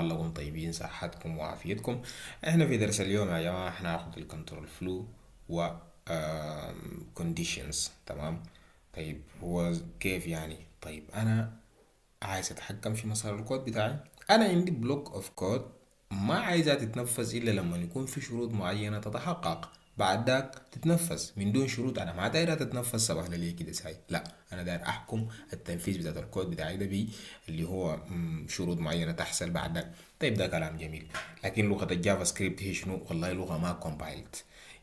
لعلكم طيبين صحتكم وعافيتكم. احنا في درس اليوم يا جماعة هناخد الكنترول فلو و conditions. تمام. طيب هو كيف يعني؟ طيب انا عايز اتحكم في مسار الكود بتاعي. انا عندي بلوك اوف كود ما عايزها تتنفذ الا لما يكون في شروط معينة تتحقق، بعد ذاك تتنفذ. من دون شروط انا ما دايرها تتنفذ صباح لي كده ساي، لا، انا داير احكم التنفيذ بتاع الكود بتاعي ده بي اللي هو شروط معينة تحصل بعد ذاك. طيب ده كلام جميل، لكن لغة الجافا سكريبت هي شنو؟ والله لغة ما كومبايلد،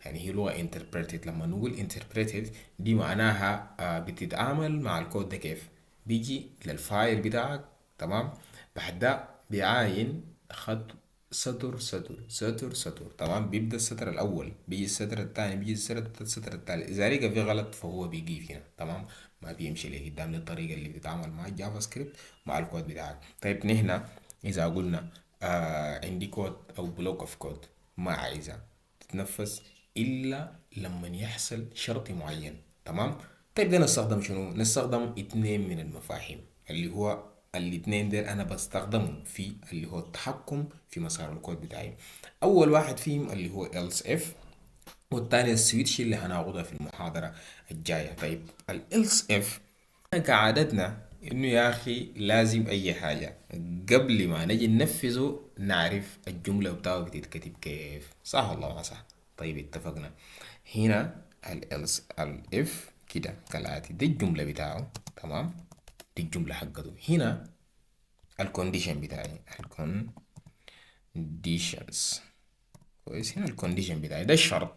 يعني هي لغة interpreted. لما نقول interpreted دي معناها بتتعامل مع الكود ده كيف؟ بيجي للفايل بتاعك، تمام، بعد ده بيعاين خط سطر سطر سطر سطر، تمام. بيبدأ السطر الأول، بيجي السطر الثاني، بيجي السطر الثالث. إذا لقى في غلط فهو بيجي هنا، تمام. ما بيمشي لقدام للطريقة اللي بتتعامل مع الجافا سكريبت مع الكود بتاعك. طيب نحن إذا قلنا عندي كود أو بلوك أوف كود ما عايزة تتنفذ إلا لما يحصل شرط معين، تمام. طيب ده نستخدم شنو؟ نستخدم اتنين من المفاهيم، اللي هو الاتنين دول انا بستخدمهم في اللي هو التحكم في مسار الكود بتاعي. اول واحد فيهم اللي هو else if، والتاني السويتش اللي هناخدها في المحاضرة الجاية. طيب ال else if كعادتنا انه يا اخي لازم اي حاجة قبل ما نجي ننفذه نعرف الجملة بتاعه بتتكتب كيف، صح ولا ما صح؟ طيب اتفقنا. هنا ال else ال if كده كالآتي، دي الجملة بتاعه، تمام. دي الجملة حقته. هنا الكونديشن بتاعي، الكونديشنز، كويس. هنا الكونديشن بتاعي ده الشرط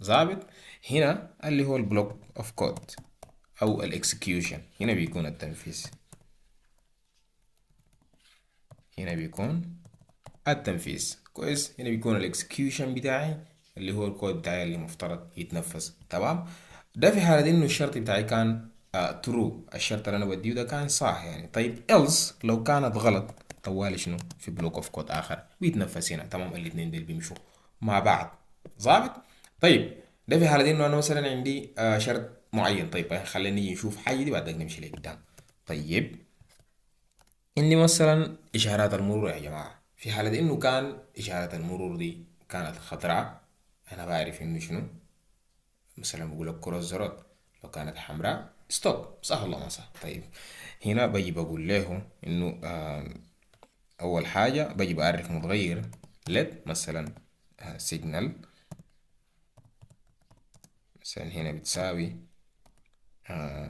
ظابط. هنا اللي هو البلوك اوف كود او الاكسكيوشن، هنا بيكون التنفيذ، هنا بيكون التنفيذ، كويس. هنا بيكون الاكسكيوشن بتاعي اللي هو الكود بتاعي اللي مفترض يتنفذ، تمام. ده في حالة انه الشرط بتاعي كان ترو، الشرط اللي انا بديه ده كان صح يعني. طيب else لو كانت غلط، طوالي شنو في بلوك اوف كود اخر بيتنفذ هنا، تمام. الاتنين دول بيمشوا مع بعض، ظابط. طيب ده في حالة انه انا مثلا عندي شرط معين. طيب خلينا نيجي نشوف حاجة دي بعدين نمشي لقدام. طيب عندي مثلا إشارات المرور يا جماعة. في حالة إنه كان إشارة المرور دي كانت خضراء، أنا بعرف إنه شنو، مثلا بقول لك كرة الزرار. لو كانت حمراء ستوب، صح ولا ما صح؟ طيب هنا بجي بقول له إنه أول حاجة بجي بعرف متغير لد مثلا سيجنال، مثلا هنا بتساوي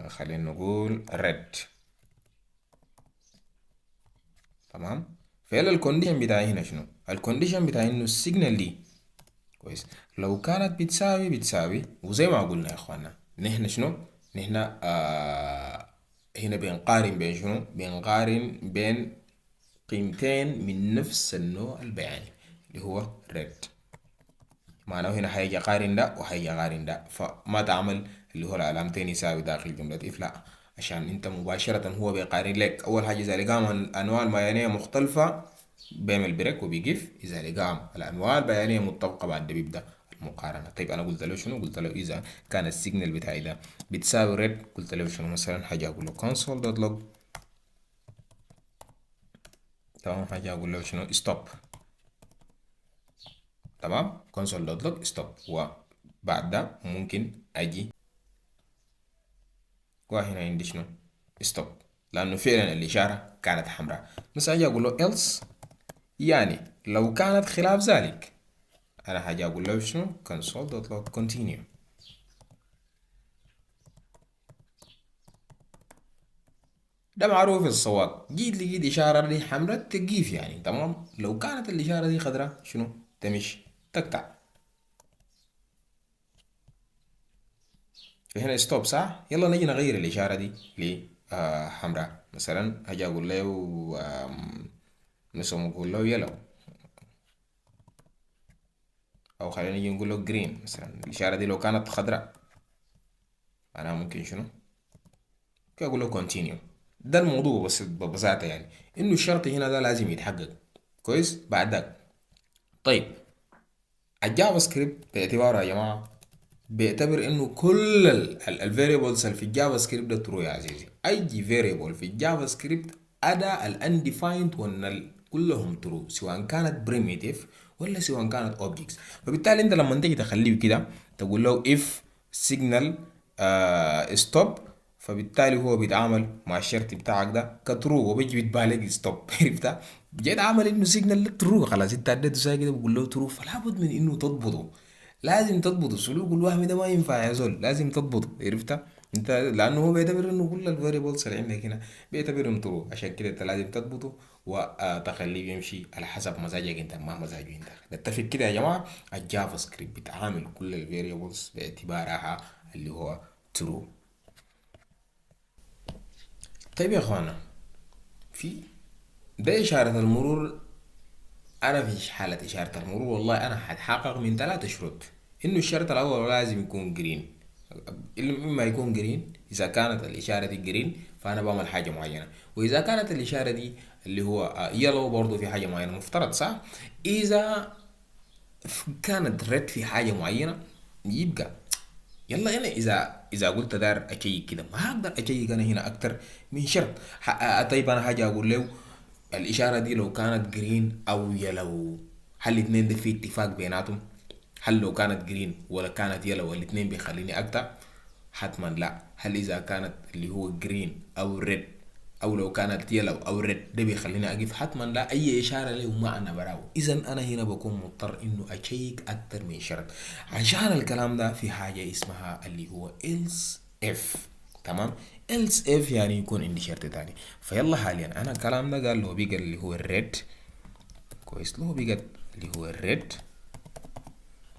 خلينا نقول ريد، تمام. فيلا الكونديشن بتاعي هنا شنو؟ الكونديشن بتاعي إنه السيجنال دي، كويس، لو كانت بتساوي وزي ما قلنا يا اخوانا، نحن شنو، نحن هنا بنقارن بين شنو، بنقارن بين قيمتين من نفس النوع البياني اللي هو ريد. معناه هنا هيجي قارن ده وهيجي قارن ده، فما تعمل اللي هو العلامتين يساوي داخل جملة if، لا، عشان انت مباشرة هو بيقارن لك. اول حاجة اذا لقاهم الانواع البيانية مختلفة بيعمل بريك وبيقف، اذا لقاهم الانواع البيانية متطابقة بعد ده بيبدأ المقارنة. طيب انا قلت له شنو؟ قلت له اذا كان السيجنال بتاعي ده بتساوي ريد، قلت له شنو مثلا؟ حاجة اقول له console.log، تمام. حاجة اقول له شنو؟ stop، تمام. console.log stop. وبعد ده ممكن اجي وهنا عندي شنو؟ ستوب، لانه فعلا الاشاره كانت حمراء. بس اجي اقول له else، يعني لو كانت خلاف ذلك انا هاجي اقول له شنو؟ console.log continue. ده معروف الصواب، جيت لقيت اشاره دي حمراء تقيف يعني، تمام. لو كانت الاشاره دي خضراء شنو؟ تمشي تقطع. فهنا ستوب، صح. يلا نجي نغير الاشاره دي ل حمراء. مثلا هاجي اقول له مثلا اقول له يلو، او خلينا نيجي نقول له جرين مثلا. الاشاره دي لو كانت خضراء انا ممكن شنو، كده اقول له كونتينيو. ده الموضوع بس ببساطه يعني، انه الشرط هنا ده لازم يتحقق، كويس. بعد ذاك طيب الجافا سكريبت باعتباره يا جماعه بيعتبر انه كل الفاريبلز اللي في الجافا سكريبت ده ترو يا عزيزي. اي فاريبل في الجافا سكريبت ادا الانديفايند كلهم ترو، سواء كانت بريميتيف ولا سواء كانت اوبجكتس. فبالتالي انت لما تيجي تخليه كده تقول له if signal stop، فبالتالي هو بيتعامل مع الشرط بتاعك ده كترو وبيجي بيتبالغ ستوب. عرفت؟ جيت عامل انه سيجنال ترو، خلاص انت اديته زي كده بقول له ترو، فلا بد من انه تضبطه. لازم تضبط السلوك الوهمي ده، ما ينفع يا زول، لازم تضبطه. عرفت؟ انت لانه هو بيعتبر انه كل الفاريبلز اللي عندك هنا بيعتبرهم ترو، عشان كده انت لازم تضبطه وتخليه يمشي على حسب مزاجك انت، ما مزاجه انت. نتفق كده يا جماعه. الجافا سكريبت بتعامل كل الفاريبلز باعتبارها اللي هو ترو. طيب يا اخوانا، في ده إشارة المرور. أنا في حالة إشارة المرور والله أنا هتحقق من 3 شروط. إنه الشرط الأول لازم يكون جرين. إما يكون جرين، إذا كانت الإشارة دي جرين فأنا بعمل حاجة معينة، وإذا كانت الإشارة دي اللي هو يلو برضو في حاجة معينة مفترض، صح؟ إذا كانت ريد في حاجة معينة يبقى يلا انا اذا قلت دار اشيك كده ما هقدر اشيك انا هنا اكتر من شرط. طيب انا حاجه اقول له الاشاره دي لو كانت جرين او يلو، هل الاثنين ده في اتفاق بيناتهم؟ هل لو كانت جرين ولا كانت يلو الاثنين بيخليني اقطع؟ حتما لا. هل اذا كانت اللي هو جرين او ريد، او لو كانت يلو او ريد ده بيخليني اقف؟ حتما لا. اي اشاره له ما انا براو. اذا انا هنا بكون مضطر انه اشيك اكتر من شرط. عشان الكلام ده في حاجه اسمها اللي هو else if. تمام. else if يعني يكون عندي شرط تاني. فيلا حاليا انا الكلام ده قال له بيقى اللي هو الريد، كويس، له بيقى اللي هو الريد.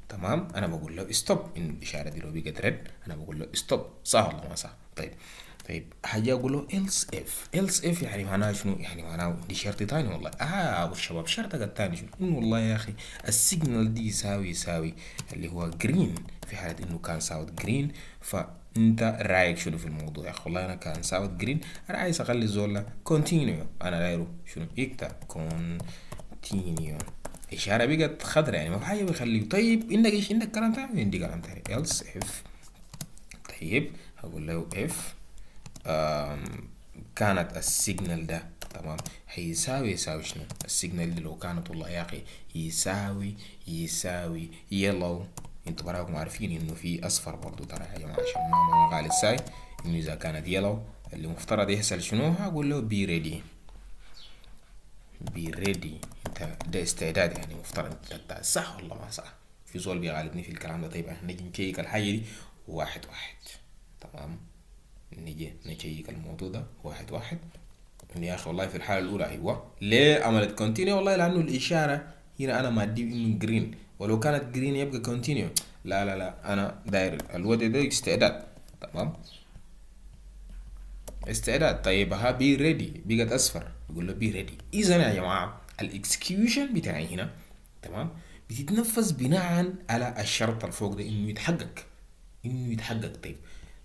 تمام. انا بقول له ستوب، ان الاشاره دي لو بقت ريد انا بقول له ستوب، صح ولا ما صح؟ طيب. طيب حاجه اقول له else if. else if يعني معناها شنو؟ يعني معناها دي شرط تاني والله. ابو الشباب شرطك التاني شنو؟ انه والله يا اخي السيجنال دي يساوي اللي هو جرين، في حاله انه كان ساوت جرين. فانت رايك شنو في الموضوع يا اخي؟ والله انا كان ساوت جرين، انا عايز اخلي الزول كونتينيو، انا دايره شنو؟ يكتب كونتينيو. إشارة بقت خضرا يعني ما في حاجة بيخليه. طيب عندك إيش؟ عندك كلام تاني؟ عندي كلام تاني else if. طيب هقول له if كانت السيجنال ده تمام يساوي شنو؟ السيجنال دي لو كانت والله يا أخي يساوي يلو. انتوا براكم عارفين انه في اصفر برضو ترى يا جماعة، عشان ما غالي الساي. انه اذا كانت يلو اللي مفترض يحصل شنو؟ هقول له بي ريدي. بي ريدي، انت ده استعداد يعني مفترض انت صح ولا ما صح؟ في زول بيغالبني في الكلام ده. طيب احنا نجي نشيك الحاجة دي واحد واحد. تمام. نجي نشيك الموضوع ده واحد واحد. يا اخي والله في الحالة الأولى أيوة. ليه عملت كونتينيو؟ والله لأنه الإشارة هنا أنا مادي إنه جرين، ولو كانت جرين يبقى كونتينيو. لا لا لا، أنا داير الوضع ده استعداد. تمام. استعداد. طيب ها بي ريدي بقت اصفر، يقول له بي ريدي. اذا يا جماعه الاكسكيوشن بتاعي هنا تمام بتتنفذ بناء على الشرط الفوق ده انه يتحقق. انه يتحقق. طيب.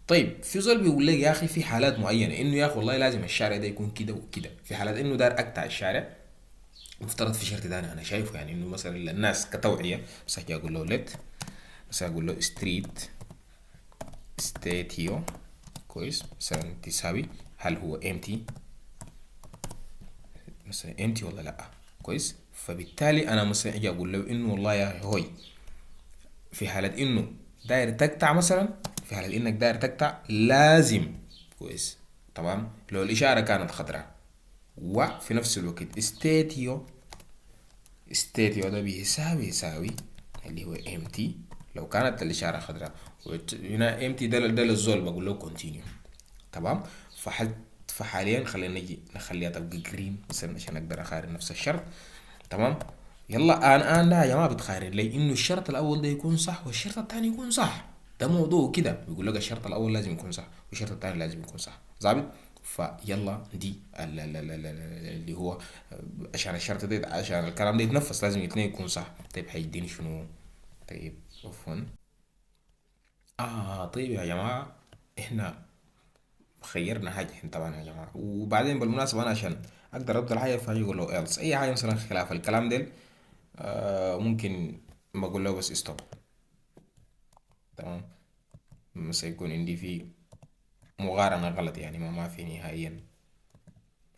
طيب في زول بيقول لك يا اخي في حالات معينه انه يا اخي والله لازم الشارع ده يكون كده وكده. في حالات انه دار اقطع الشارع مفترض في شرط ده انا شايفه يعني انه مثلا الناس كتوعيه، بس اجي اقول له ليت، بس اقول له ستريت ستاتيو، كويس، مثلا تساوي هل هو امتي، مثلا امتي ولا لا، كويس. فبالتالي انا مثلا اجي اقول له انه والله يا هوي في حالة انه داير تقطع مثلا، في حالة انك داير تقطع لازم، كويس، تمام، لو الاشارة كانت خضراء وفي نفس الوقت استاتيو ده يساوي اللي هو امتي لو كانت الاشارة خضراء. هنا امتي ده للزول بقول له كونتينيو. تمام. فحاليا خلينا نجي نخليها تبقى جرين مثلا عشان اقدر اقارن نفس الشرط. تمام. يلا الان لا يا جماعه بتقارن لي انه الشرط الاول ده يكون صح والشرط الثاني يكون صح. ده موضوع كده بيقول لك الشرط الاول لازم يكون صح والشرط الثاني لازم يكون صح، ظابط. فيلا دي اللي هو عشان الشرط ده عشان الكلام ده يتنفس لازم الاثنين يكون صح. طيب هيديني شنو؟ طيب عفوا. طيب يا جماعه احنا خيرنا حاجة طبعا يا جماعة. وبعدين بالمناسبة أنا عشان أقدر أبدأ الحاجة فهاجي أقول له else أي حاجة مثلا خلاف الكلام ده. ممكن بقول له بس ستوب. تمام. مثلا يكون عندي في مقارنة غلط يعني ما في نهائيا.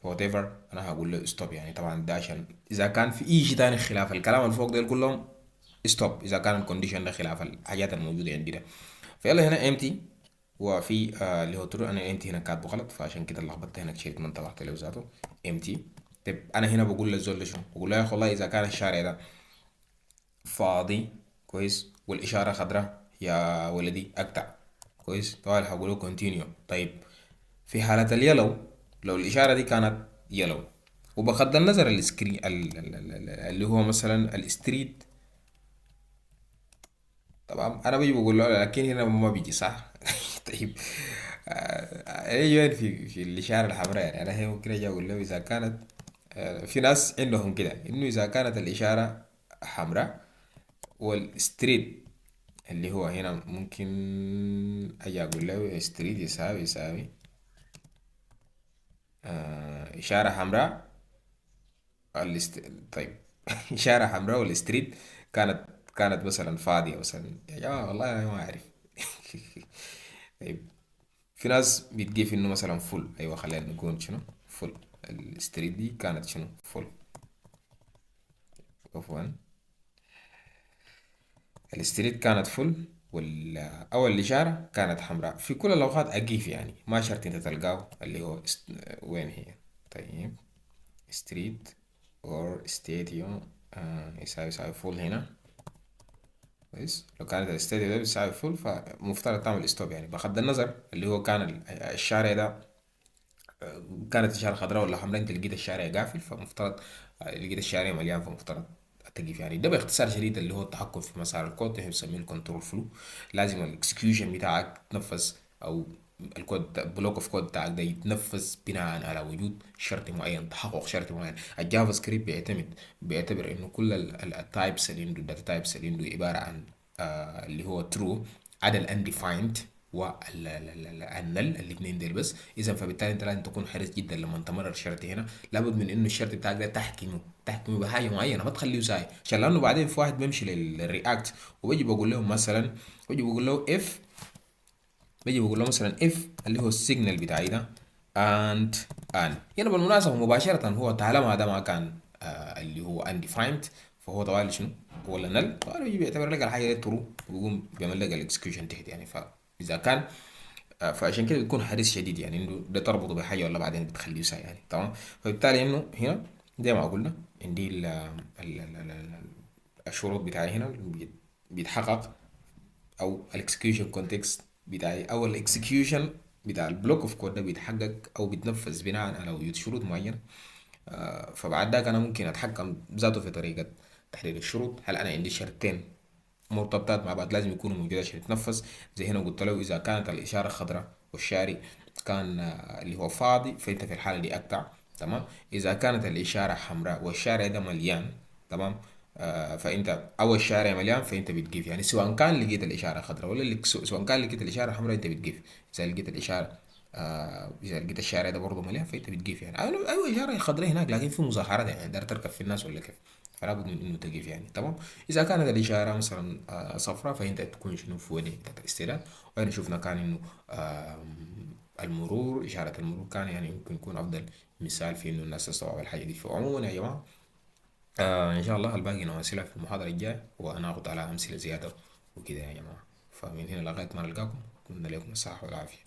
whatever انا هقول له stop يعني. طبعا ده عشان اذا كان في اي شيء تاني خلاف الكلام اللي فوق ده كلهم stop، اذا كان الكونديشن ده خلاف الحاجات الموجوده عندي ده. فيلا هنا empty، وفي اللي هو true. انا empty هنا كاتبه غلط، فعشان كده لخبطت هنا، شلت من طبعت له ذاته empty. طيب انا هنا بقول للزول ده شنو؟ بقول له يا اخي والله اذا كان الشارع ده فاضي كويس والاشاره خضراء يا ولدي اقطع. كويس طبعا هقول له continue. طيب في حالة اليلو، لو الإشارة دي كانت يلو وبغض النظر السكرين اللي هو مثلا الستريت، طبعا أنا بيجي بقول له لكن هنا ما بيجي صح. طيب يجي وين في الإشارة الحمراء يعني. أنا هي ممكن أجي أقول له إذا كانت في ناس عندهم كده إنه إذا كانت الإشارة حمراء والستريت اللي هو هنا ممكن أجي أقول له ستريت يساوي إشارة حمراء طيب. إشارة حمراء والستريت كانت كانت مثلا فاضية مثلا، يا جماعة والله أنا ما أعرف. طيب في ناس بتجي في إنه مثلا فل، أيوة خلينا نقول شنو فل. الستريت دي كانت شنو فل، عفوا الستريت كانت فل أول الإشارة كانت حمراء. في كل الأوقات أجيف يعني، ما شرط أنت تلقاه اللي هو وين هي. طيب ستريت اور ستاديوم يساوي فل هنا. كويس لو كانت الاستاديو ده بيساوي فول فمفترض تعمل ستوب يعني، بغض النظر اللي هو كان الشارع ده كانت الشارع خضراء ولا حمراء. انت لقيت الشارع قافل فمفترض لقيت الشارع مليان فمفترض تقف يعني. ده باختصار شديد اللي هو التحكم في مسار الكود، احنا بنسميه الكنترول فلو. لازم الاكسكيوشن بتاعك تنفذ، او الكود بلوك اوف كود بتاعك ده يتنفذ بناء على وجود شرط معين، تحقق شرط معين. الجافا سكريبت بيعتبر انه كل التايبس اللي عنده الداتا تايبس اللي عنده عباره عن اللي هو ترو عدا الانديفايند والنل الاثنين دول بس. اذا فبالتالي انت لازم تكون حريص جدا لما تمرر شرط هنا، لابد من انه الشرط بتاعك ده تحكمه بحاجه معينه، ما تخليه زي عشان لانه بعدين في واحد بيمشي للرياكت وبيجي بقول لهم مثلا، بيجي بقول له اف، بيجي بقول له مثلا اف اللي هو السيجنال بتاعي ده and and هنا بالمناسبة مباشرة هو طالما ده ما كان اللي هو undefined فهو طوال شنو ولا نل، طوال بيجي بيعتبر لك الحاجة دي ترو وبيقوم بيعمل لك الاكسكيوشن تحت يعني. فإذا كان فعشان كده بتكون حريص شديد يعني انه ده تربطه بحاجة ولا بعدين بتخليه ساي يعني. تمام. فبالتالي انه هنا زي ما قلنا عندي الشروط بتاعي هنا بيتحقق، او الاكسكيوشن كونتكست بتاعي او الاكسكيوشن بتاع البلوك اوف كود ده بيتحقق او بيتنفذ بناء على وجود شروط معينه. فبعد ذاك انا ممكن اتحكم ذاته في طريقه تحديد الشروط. هل انا عندي شرطين مرتبطات مع بعض لازم يكونوا موجودين عشان يتنفذ؟ زي هنا قلت له اذا كانت الاشاره خضراء والشاري كان اللي هو فاضي فانت في الحاله دي اقطع. تمام. اذا كانت الاشاره حمراء والشارع ده مليان، تمام، فانت اول الشارع مليان فانت بتجيف يعني، سواء كان لقيت الاشاره خضراء ولا سواء كان لقيت الاشاره حمراء انت بتجيف. اذا لقيت الاشاره اذا لقيت الشارع ده برضه مليان فانت بتجيف يعني. ايوه اشاره خضراء هناك لكن في مظاهرات يعني دار تركب في الناس ولا كيف، فلا بد من انه تقف يعني. تمام. اذا كانت الاشاره مثلا صفراء فانت تكون شنو في وجه بتاعت الاستيراد. وهنا شفنا كان انه المرور، اشاره المرور كان يعني ممكن يكون افضل مثال في انه الناس تستوعب الحاجه دي. فعموما يا جماعه إن شاء الله الباقي نواصلها في المحاضرة الجاية وهناخد على أمثلة زيادة وكده يا جماعة. فمن هنا لغاية ما نلقاكم، كنا لكم الصحة والعافية.